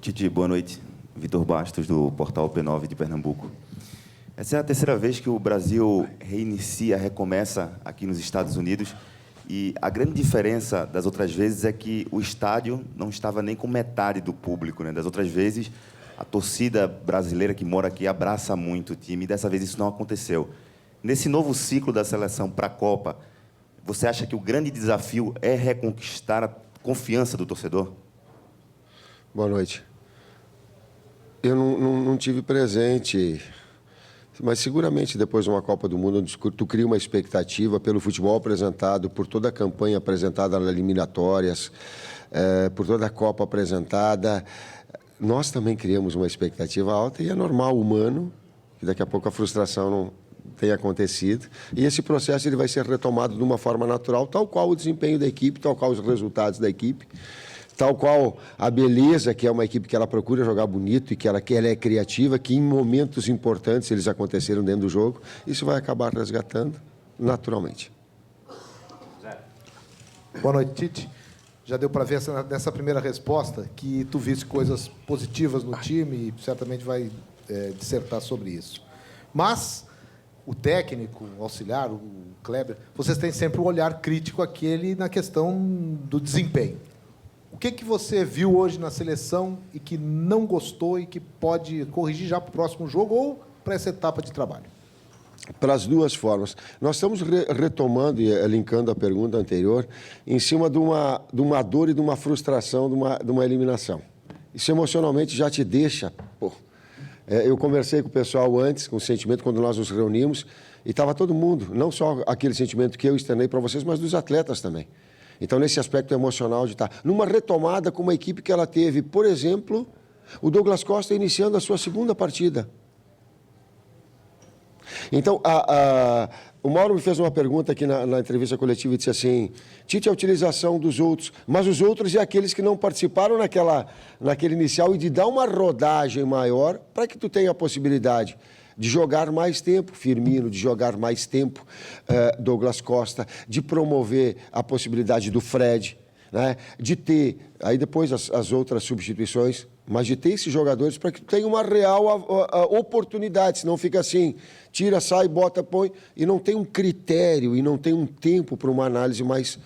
Titi, boa noite. Vitor Bastos, do portal P9 de Pernambuco. Essa é a terceira vez que o Brasil recomeça aqui nos Estados Unidos. E a grande diferença das outras vezes é que o estádio não estava nem com metade do público, né? Das outras vezes, a torcida brasileira que mora aqui abraça muito o time, e dessa vez isso não aconteceu. Nesse novo ciclo da seleção para a Copa, você acha que o grande desafio é reconquistar a confiança do torcedor? Boa noite. Eu não tive presente, mas seguramente depois de uma Copa do Mundo, tu cria uma expectativa pelo futebol apresentado, por toda a campanha apresentada nas eliminatórias, por toda a Copa apresentada. Nós também criamos uma expectativa alta e é normal, humano, que daqui a pouco a frustração não tenha acontecido. E esse processo ele vai ser retomado de uma forma natural, tal qual o desempenho da equipe, tal qual os resultados da equipe, tal qual a beleza, que é uma equipe que ela procura jogar bonito e que ela é criativa, que em momentos importantes eles aconteceram dentro do jogo, isso vai acabar resgatando naturalmente. Boa noite, Tite. Já deu para ver nessa primeira resposta que tu viste coisas positivas no time e certamente vai dissertar sobre isso. Mas o técnico, o auxiliar, o Kleber, vocês têm sempre um olhar crítico aquele na questão do desempenho. O que você viu hoje na seleção e que não gostou e que pode corrigir já para o próximo jogo ou para essa etapa de trabalho? Para as duas formas. Nós estamos retomando e linkando a pergunta anterior em cima de uma dor e de uma frustração de uma eliminação. Isso emocionalmente já te deixa... eu conversei com o pessoal antes, com o sentimento, quando nós nos reunimos, e estava todo mundo, não só aquele sentimento que eu externei para vocês, mas dos atletas também. Então, nesse aspecto emocional de estar numa retomada com uma equipe que ela teve, por exemplo, o Douglas Costa iniciando a sua segunda partida. Então, o Mauro me fez uma pergunta aqui na entrevista coletiva e disse assim, Tite, a utilização dos outros, mas os outros é aqueles que não participaram naquele inicial e de dar uma rodagem maior para que tu tenha a possibilidade de jogar mais tempo, Firmino, de jogar mais tempo, Douglas Costa, de promover a possibilidade do Fred, né? De ter, aí depois as outras substituições, mas de ter esses jogadores para que tenha uma real oportunidade, senão fica assim, tira, sai, bota, põe, e não tem um critério, e não tem um tempo para uma análise mais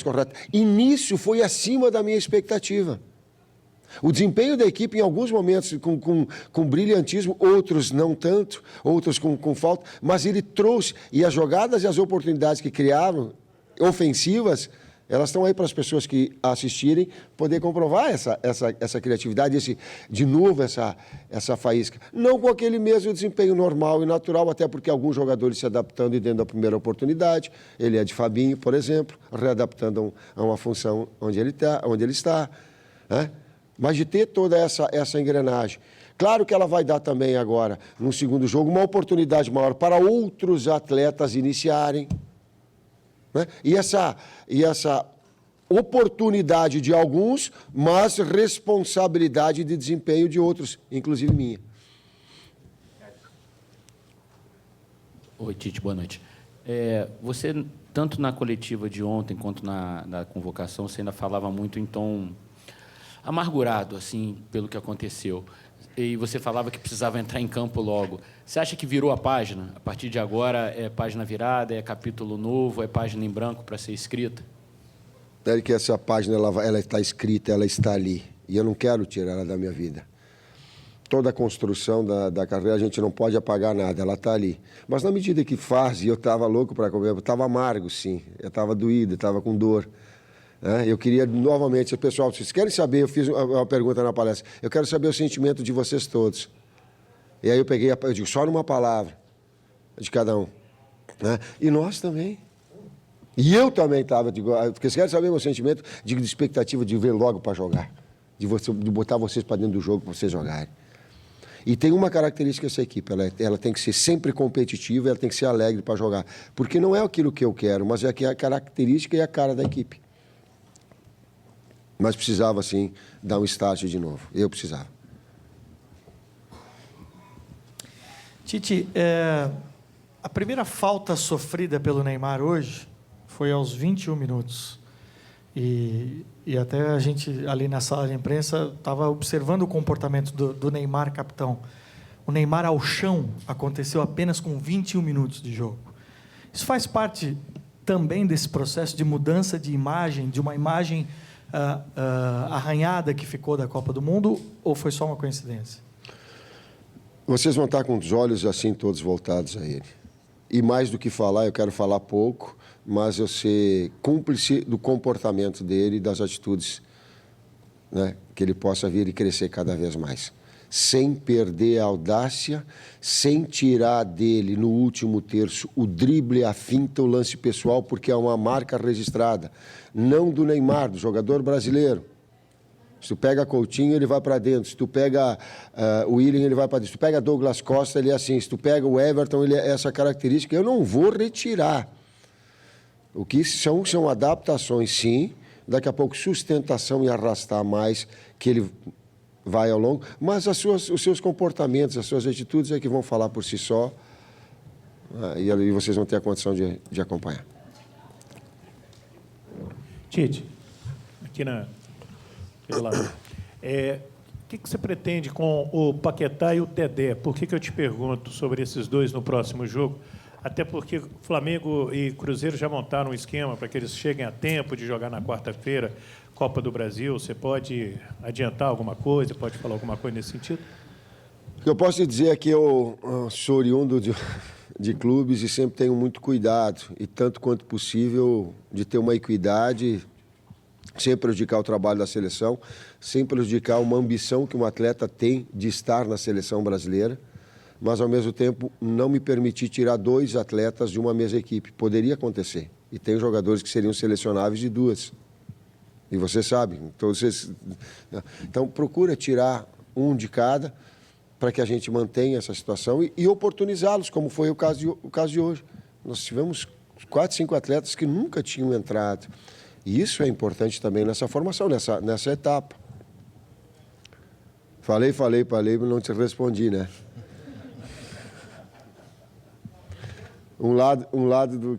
correta. E nisso foi acima da minha expectativa. O desempenho da equipe, em alguns momentos, com brilhantismo, outros não tanto, outros com falta, mas ele trouxe, e as jogadas e as oportunidades que criaram, ofensivas, elas estão aí para as pessoas que assistirem poder comprovar essa criatividade, de novo, essa faísca. Não com aquele mesmo desempenho normal e natural, até porque alguns jogadores se adaptando e dentro da primeira oportunidade, ele é de Fabinho, por exemplo, readaptando a uma função onde ele está, né? Mas de ter toda essa engrenagem. Claro que ela vai dar também agora, no segundo jogo, uma oportunidade maior para outros atletas iniciarem, né? E essa oportunidade de alguns, mas responsabilidade de desempenho de outros, inclusive minha. Oi, Tite, boa noite. Você, tanto na coletiva de ontem quanto na convocação, você ainda falava muito em tom amargurado, assim, pelo que aconteceu. E você falava que precisava entrar em campo logo. Você acha que virou a página? A partir de agora é página virada, é capítulo novo, é página em branco para ser escrita? É que essa página ela está escrita, ela está ali. E eu não quero tirar ela da minha vida. Toda a construção da carreira, a gente não pode apagar nada, ela está ali. Mas na medida que faz, e eu estava louco para comer, eu estava amargo, sim. Eu estava doído, estava com dor. Eu queria, novamente, o pessoal, vocês querem saber, eu fiz uma pergunta na palestra, eu quero saber o sentimento de vocês todos. E aí eu digo, só numa palavra, de cada um. Né? E nós também. E eu também estava, porque vocês querem saber o meu sentimento, digo, de expectativa de ver logo para jogar, de botar vocês para dentro do jogo para vocês jogarem. E tem uma característica dessa equipe, ela tem que ser sempre competitiva, ela tem que ser alegre para jogar. Porque não é aquilo que eu quero, mas é a característica e a cara da equipe. Mas precisava, sim, dar um start de novo. Eu precisava. Tite, a primeira falta sofrida pelo Neymar hoje foi aos 21 minutos. E até a gente, ali na sala de imprensa, estava observando o comportamento do Neymar, capitão. O Neymar ao chão aconteceu apenas com 21 minutos de jogo. Isso faz parte também desse processo de mudança de imagem, de uma imagem arranhada que ficou da Copa do Mundo, ou foi só uma coincidência? Vocês vão estar com os olhos assim todos voltados a ele. E mais do que falar, eu quero falar pouco, mas eu ser cúmplice do comportamento dele e das atitudes, né, que ele possa vir e crescer cada vez mais. Sem perder a audácia, sem tirar dele no último terço o drible, a finta, o lance pessoal, porque é uma marca registrada. Não do Neymar, do jogador brasileiro. Se tu pega Coutinho, ele vai para dentro. Se tu pega o Willian, ele vai para dentro. Se tu pega Douglas Costa, ele é assim. Se tu pega o Everton, ele é essa característica. Eu não vou retirar. O que são adaptações, sim. Daqui a pouco, sustentação e arrastar mais, que ele vai ao longo. Mas os seus comportamentos, as suas atitudes é que vão falar por si só. E ali vocês vão ter a condição de acompanhar. Tite, aqui pelo lado. O que você pretende com o Paquetá e o Dedé? Por que eu te pergunto sobre esses dois no próximo jogo? Até porque Flamengo e Cruzeiro já montaram um esquema para que eles cheguem a tempo de jogar na quarta-feira Copa do Brasil. Você pode adiantar alguma coisa? Pode falar alguma coisa nesse sentido? O que eu posso te dizer é que eu sou oriundo de clubes e sempre tenho muito cuidado, e tanto quanto possível, de ter uma equidade, sem prejudicar o trabalho da seleção, sem prejudicar uma ambição que um atleta tem de estar na seleção brasileira, mas, ao mesmo tempo, não me permitir tirar 2 atletas de uma mesma equipe. Poderia acontecer. E tem jogadores que seriam selecionáveis de 2. E você sabe. Então, procura tirar um de cada para que a gente mantenha essa situação e oportunizá-los, como foi o caso de hoje. Nós tivemos 4, 5 atletas que nunca tinham entrado. E isso é importante também nessa formação, nessa etapa. Falei, mas não te respondi, né? Um lado do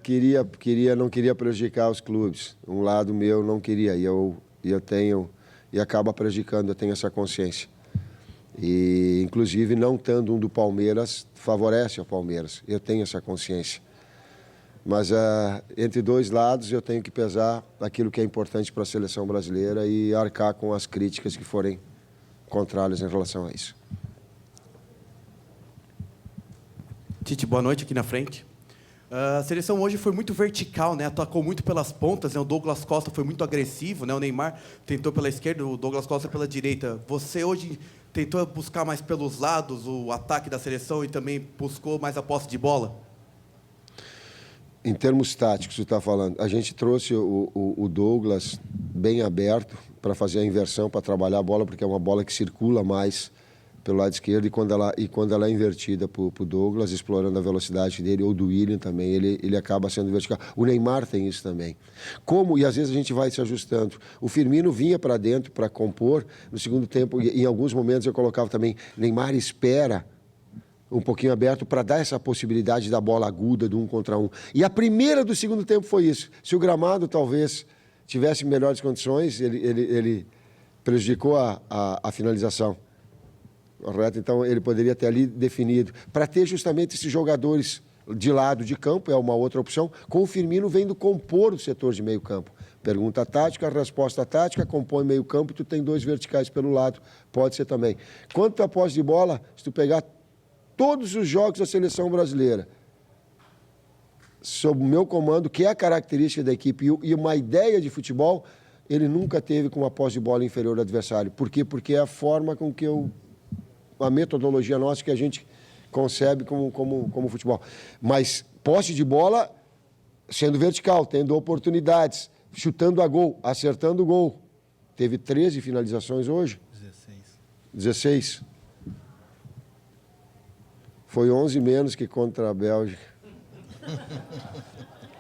não queria prejudicar os clubes. Um lado meu não queria. E eu tenho, e acaba prejudicando, eu tenho essa consciência. E, inclusive, não estando um do Palmeiras, favorece o Palmeiras. Eu tenho essa consciência. Mas entre 2 lados eu tenho que pesar aquilo que é importante para a seleção brasileira e arcar com as críticas que forem contrárias em relação a isso. Tite, boa noite aqui na frente. A seleção hoje foi muito vertical, né? Atacou muito pelas pontas, né? O Douglas Costa foi muito agressivo, né? O Neymar tentou pela esquerda, o Douglas Costa pela direita. Você hoje tentou buscar mais pelos lados o ataque da seleção e também buscou mais a posse de bola? Em termos táticos, você está falando, a gente trouxe o Douglas bem aberto para fazer a inversão, para trabalhar a bola, porque é uma bola que circula mais pelo lado esquerdo, e quando ela é invertida para o Douglas, explorando a velocidade dele, ou do Willian também, ele acaba sendo vertical. O Neymar tem isso também. E às vezes a gente vai se ajustando. O Firmino vinha para dentro para compor, no segundo tempo, e em alguns momentos eu colocava também, Neymar espera um pouquinho aberto para dar essa possibilidade da bola aguda, do 1 contra 1. E a primeira do segundo tempo foi isso. Se o gramado talvez tivesse melhores condições, ele prejudicou a finalização. Correto? Então, ele poderia ter ali definido. Para ter justamente esses jogadores de lado de campo, é uma outra opção, com o Firmino vendo compor o setor de meio campo. Pergunta tática, resposta tática, compõe meio campo e tu tem 2 verticais pelo lado. Pode ser também. Quanto à posse de bola, se tu pegar todos os jogos da seleção brasileira, sob o meu comando, que é a característica da equipe e uma ideia de futebol, ele nunca teve com uma posse de bola inferior ao adversário. Por quê? Porque é a forma com que a metodologia nossa que a gente concebe como futebol. Mas posse de bola sendo vertical, tendo oportunidades, chutando a gol, acertando o gol. Teve 13 finalizações hoje? 16. Foi 11 menos que contra a Bélgica.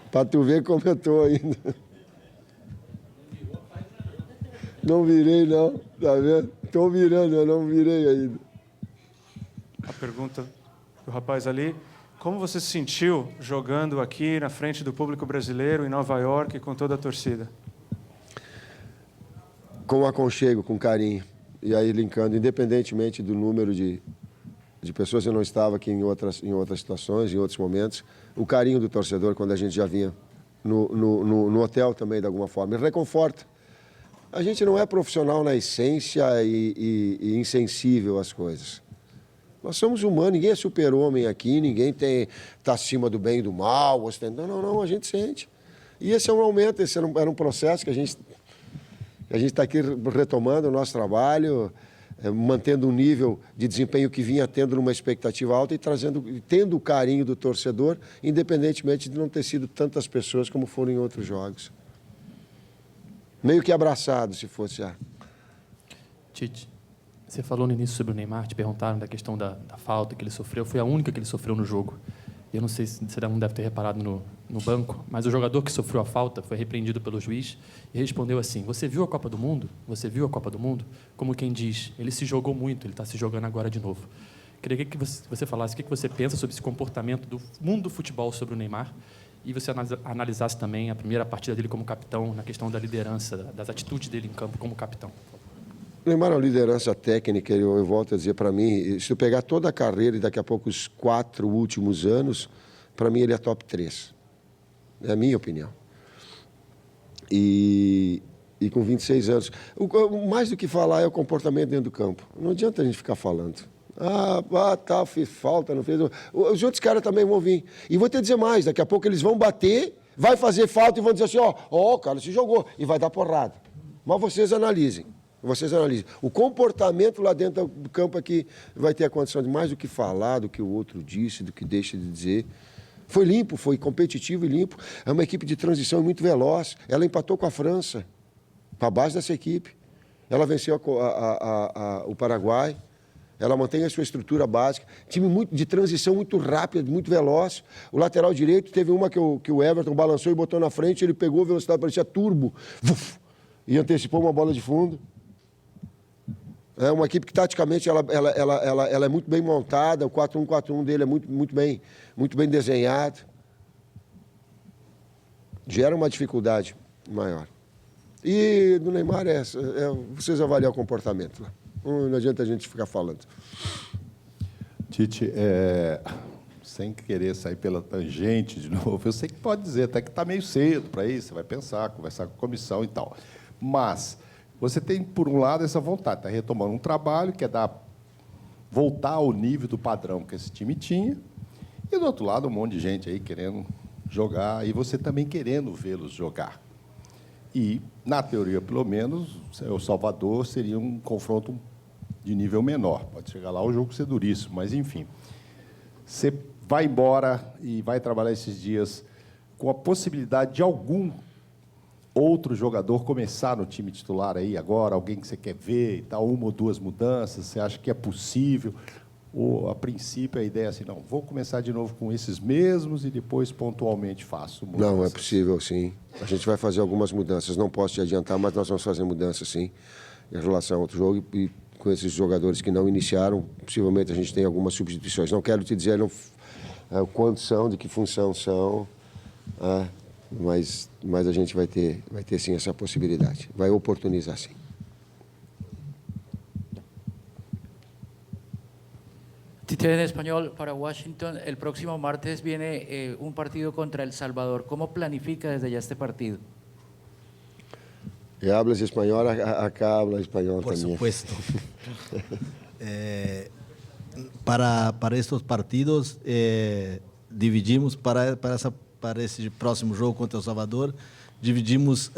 Para tu ver como eu estou ainda. Não virei, não. Tá vendo? Estou virando, eu não virei ainda. A pergunta do rapaz ali. Como você se sentiu jogando aqui na frente do público brasileiro, em Nova York, com toda a torcida? com aconchego, com carinho. E aí linkando, independentemente do número de pessoas, eu não estava aqui em outras situações, em outros momentos, o carinho do torcedor quando a gente já vinha no hotel também, de alguma forma, me reconforta. A gente não é profissional na essência e insensível às coisas. Nós somos humanos, ninguém é super-homem aqui, ninguém está acima do bem e do mal, ostentando. Não, a gente sente. E esse é um momento, esse era um processo que a gente está aqui retomando o nosso trabalho, mantendo um nível de desempenho que vinha tendo numa expectativa alta e tendo o carinho do torcedor, independentemente de não ter sido tantas pessoas como foram em outros jogos. Meio que abraçado, se fosse. Tite, você falou no início sobre o Neymar, te perguntaram da questão da falta que ele sofreu. Foi a única que ele sofreu no jogo. Eu não sei se você não deve ter reparado no banco, mas o jogador que sofreu a falta foi repreendido pelo juiz e respondeu assim: você viu a Copa do Mundo? Você viu a Copa do Mundo? Como quem diz, ele se jogou muito, ele está se jogando agora de novo. Queria que você falasse o que você pensa sobre esse comportamento do mundo do futebol sobre o Neymar e você analisasse também a primeira partida dele como capitão, na questão da liderança, das atitudes dele em campo como capitão. O Neymar é uma liderança técnica, eu volto a dizer, para mim, se eu pegar toda a carreira e daqui a pouco os 4 últimos anos, para mim ele é top 3. É a minha opinião. E com 26 anos. Mais do que falar é o comportamento dentro do campo. Não adianta a gente ficar falando. Fez falta, não fez. Os outros caras também vão vir. E vou te dizer mais, daqui a pouco eles vão bater, vai fazer falta e vão dizer assim, o cara se jogou, e vai dar porrada. Mas vocês analisem. O comportamento lá dentro do campo aqui vai ter a condição de mais do que falar, do que o outro disse, do que deixa de dizer. Foi limpo, foi competitivo e limpo. É uma equipe de transição muito veloz. Ela empatou com a França, para a base dessa equipe. Ela venceu o Paraguai. Ela mantém a sua estrutura básica. Time de transição muito rápida, muito veloz. O lateral direito teve uma que o Everton balançou e botou na frente, ele pegou a velocidade, parecia turbo. E antecipou uma bola de fundo. É uma equipe que, taticamente, ela é muito bem montada. O 4-1-4-1 dele é muito bem desenhado. Gera uma dificuldade maior. E do Neymar, vocês avaliam o comportamento. Não adianta a gente ficar falando. Tite, sem querer sair pela tangente de novo, eu sei que pode dizer até que está meio cedo para isso, você vai pensar, conversar com a comissão e tal. Mas você tem, por um lado, essa vontade, está retomando um trabalho que é voltar ao nível do padrão que esse time tinha, e, do outro lado, um monte de gente aí querendo jogar, e você também querendo vê-los jogar. E, na teoria, pelo menos, o Salvador seria um confronto de nível menor. Pode chegar lá o jogo ser duríssimo, mas, enfim. Você vai embora e vai trabalhar esses dias com a possibilidade de algum outro jogador começar no time titular aí agora, alguém que você quer ver e tal, 1 ou 2 mudanças, você acha que é possível? Ou, a princípio, a ideia é assim, não, vou começar de novo com esses mesmos e depois, pontualmente, faço mudanças? Não, é possível, sim. A gente vai fazer algumas mudanças. Não posso te adiantar, mas nós vamos fazer mudanças, sim, em relação ao outro jogo. E com esses jogadores que não iniciaram, possivelmente a gente tem algumas substituições. Não quero te dizer quantos são, de que função são, mas a gente vai ter, sim, essa possibilidade. Vai oportunizar, sim. Tite, en español para Washington, el próximo martes viene un partido contra El Salvador. ¿Cómo planifica desde ya este partido? ¿Hablas español? Acá habla español Por también. supuesto. Para estes partidos, dividimos para esse próximo jogo contra El Salvador, dividimos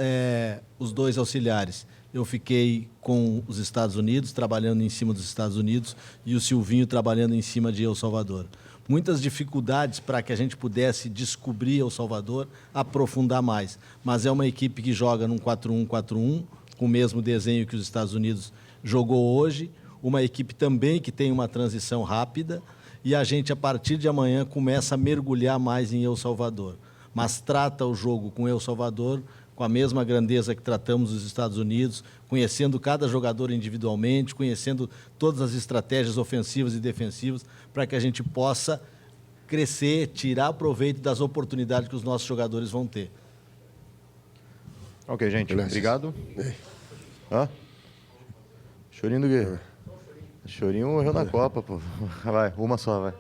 os 2 auxiliares. Eu fiquei com os Estados Unidos, trabalhando em cima dos Estados Unidos, e o Silvinho trabalhando em cima de El Salvador. Muitas dificuldades para que a gente pudesse descobrir El Salvador, aprofundar mais. Mas é uma equipe que joga num 4-1-4-1, com o mesmo desenho que os Estados Unidos jogou hoje. Uma equipe também que tem uma transição rápida. E a gente, a partir de amanhã, começa a mergulhar mais em El Salvador. Mas trata o jogo com El Salvador com a mesma grandeza que tratamos os Estados Unidos, conhecendo cada jogador individualmente, conhecendo todas as estratégias ofensivas e defensivas, para que a gente possa crescer, tirar proveito das oportunidades que os nossos jogadores vão ter. Ok, gente. Obrigado. Chorinho do quê? Chorinho morreu na Copa, pô. Vai, uma só, vai.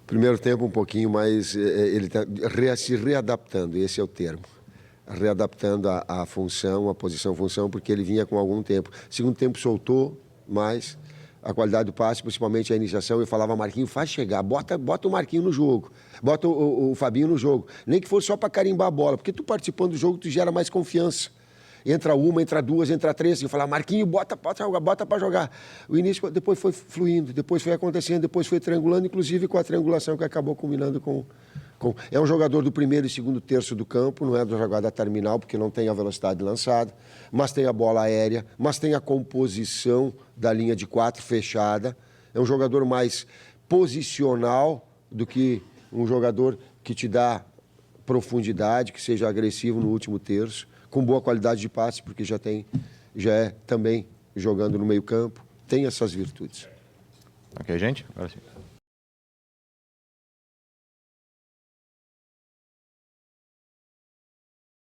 Primeiro tempo um pouquinho mais, ele está se readaptando, esse é o termo. Readaptando a função, a posição-função, porque ele vinha com algum tempo. Segundo tempo soltou mais a qualidade do passe, principalmente a iniciação. Eu falava, Marquinhos, faz chegar, bota o Marquinhos no jogo, bota o Fabinho no jogo. Nem que fosse só para carimbar a bola, porque tu participando do jogo, tu gera mais confiança. Entra uma, entra duas, entra três, e eu falava, Marquinhos, bota para jogar. O início, depois foi fluindo, depois foi acontecendo, depois foi triangulando, inclusive com a triangulação que acabou combinando com... É um jogador do primeiro e segundo terço do campo, não é da jogada terminal, porque não tem a velocidade lançada, mas tem a bola aérea, mas tem a composição da linha de 4 fechada. É um jogador mais posicional do que um jogador que te dá profundidade, que seja agressivo no último terço, com boa qualidade de passe, porque já é também jogando no meio campo, tem essas virtudes. Ok, gente? Agora sim.